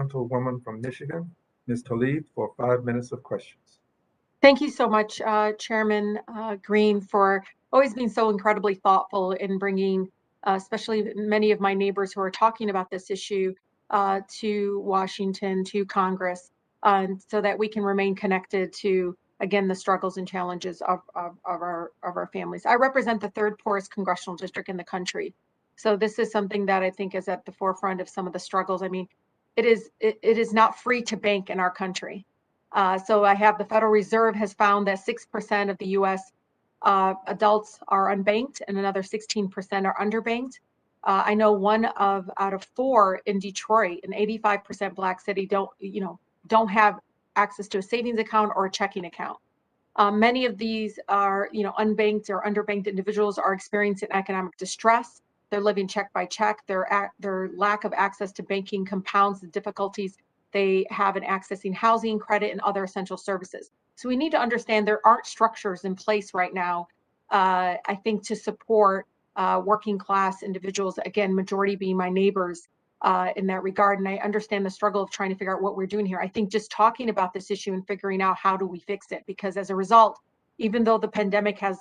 gentlewoman from Michigan, Ms. Tlaib, for 5 minutes of questions. Thank you so much, Chairman Green, for always being so incredibly thoughtful in bringing, especially many of my neighbors who are talking about this issue, to Washington, to Congress, so that we can remain connected to, again, the struggles and challenges of our families. I represent the third poorest congressional district in the country. So this is something that I think is at the forefront of some of the struggles. I mean, it is not free to bank in our country. So I have the Federal Reserve has found that 6% of the U.S. Adults are unbanked and another 16% are underbanked. I know out of 4 in Detroit, an 85% Black city, don't have access to a savings account or a checking account. Many of these are, unbanked or underbanked individuals are experiencing economic distress. They're living check by check. Their lack of access to banking compounds the difficulties they have in accessing housing, credit, and other essential services. So we need to understand there aren't structures in place right now, I think, to support working class individuals, again, majority being my neighbors in that regard. And I understand the struggle of trying to figure out what we're doing here. I think just talking about this issue and figuring out how do we fix it, because as a result, even though the pandemic has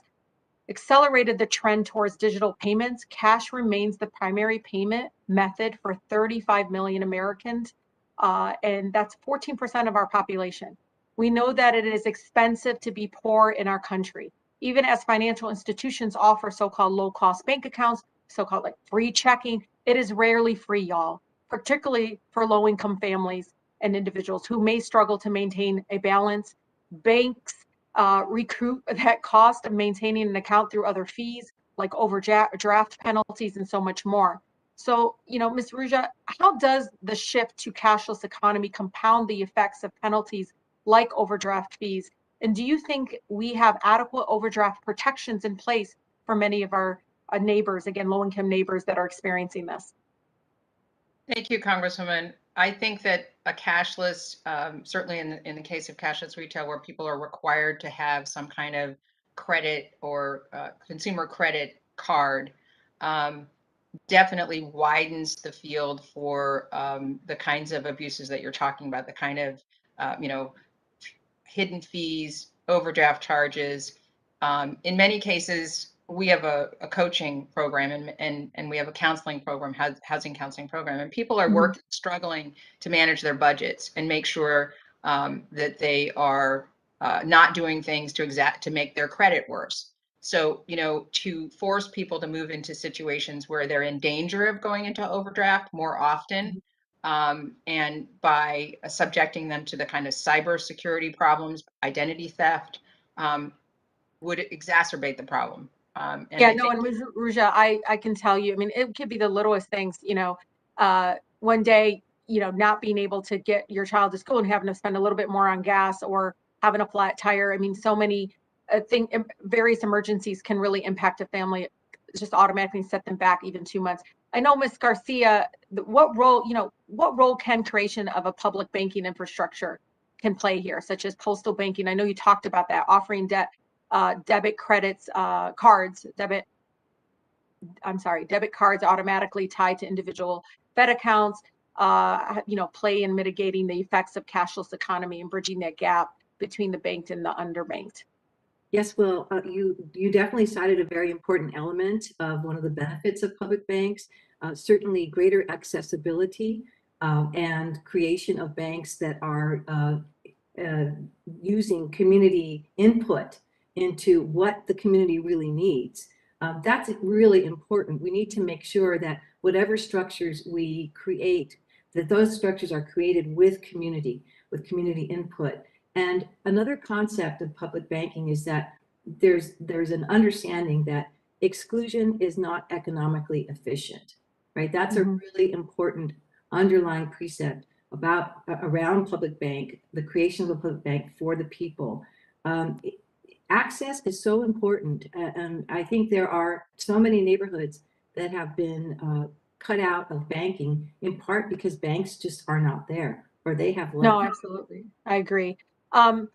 accelerated the trend towards digital payments, cash remains the primary payment method for 35 million Americans, and that's 14% of our population. We know that it is expensive to be poor in our country. Even as financial institutions offer so-called low-cost bank accounts, so-called like free checking, it is rarely free, y'all, particularly for low-income families and individuals who may struggle to maintain a balance. Banks recoup that cost of maintaining an account through other fees like overdraft penalties and so much more. So, Ms. Ruja, how does the shift to cashless economy compound the effects of penalties like overdraft fees? And do you think we have adequate overdraft protections in place for many of our neighbors, again, low-income neighbors that are experiencing this? Thank you, Congresswoman. I think that a cashless, certainly in the case of cashless retail, where people are required to have some kind of credit or consumer credit card, definitely widens the field for the kinds of abuses that you're talking about, the kind of, hidden fees, overdraft charges. In many cases, we have a coaching program and we have a counseling program, housing counseling program, and people are struggling to manage their budgets and make sure that they are not doing things to make their credit worse. So, to force people to move into situations where they're in danger of going into overdraft more often, and by subjecting them to the kind of cybersecurity problems, identity theft, would exacerbate the problem. And Ruja, I can tell you, I mean, it could be the littlest things, one day, not being able to get your child to school and having to spend a little bit more on gas or having a flat tire. I mean, so many various emergencies can really impact a family, just automatically set them back even 2 months. I know, Ms. Garcia, what role can creation of a public banking infrastructure can play here, such as postal banking? I know you talked about that, offering debit cards automatically tied to individual Fed accounts, play in mitigating the effects of cashless economy and bridging that gap between the banked and the underbanked. Yes, well, you definitely cited a very important element of one of the benefits of public banks, certainly greater accessibility and creation of banks that are using community input into what the community really needs. That's really important. We need to make sure that whatever structures we create, that those structures are created with community input. And another concept of public banking is that there's an understanding that exclusion is not economically efficient, right? That's a really important underlying precept around public bank, the creation of a public bank for the people. Access is so important, and I think there are so many neighborhoods that have been cut out of banking in part because banks just are not there, or they have left. No, absolutely, I agree. I'm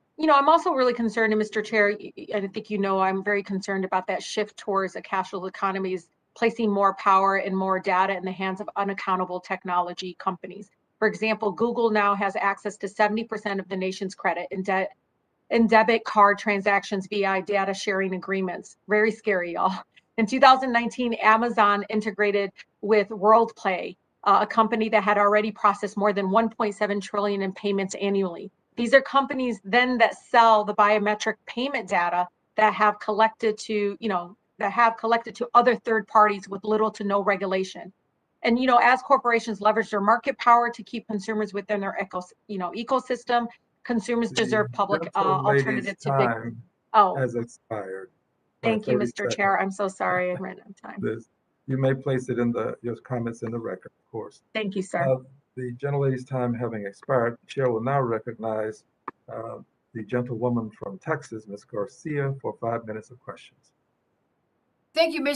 also really concerned, and Mr. Chair, I think I'm very concerned about that shift towards a cashless economy, is placing more power and more data in the hands of unaccountable technology companies. For example, Google now has access to 70% of the nation's credit and debit card transactions via data sharing agreements. Very scary, y'all. In 2019, Amazon integrated with WorldPay, a company that had already processed more than 1.7 trillion in payments annually. These are companies then that sell the biometric payment data that have collected to, other third parties with little to no regulation. And as corporations leverage their market power to keep consumers within their ecosystem, consumers deserve public alternative to big. Time Oh, has expired. by thank you, 30 Mr. Chair. seconds. I'm so sorry I ran out of time. You may place it in your comments in the record, of course. Thank you, sir. The gentlelady's time having expired, the chair will now recognize the gentlewoman from Texas, Ms. Garcia, for 5 minutes of questions. Thank you, Mr.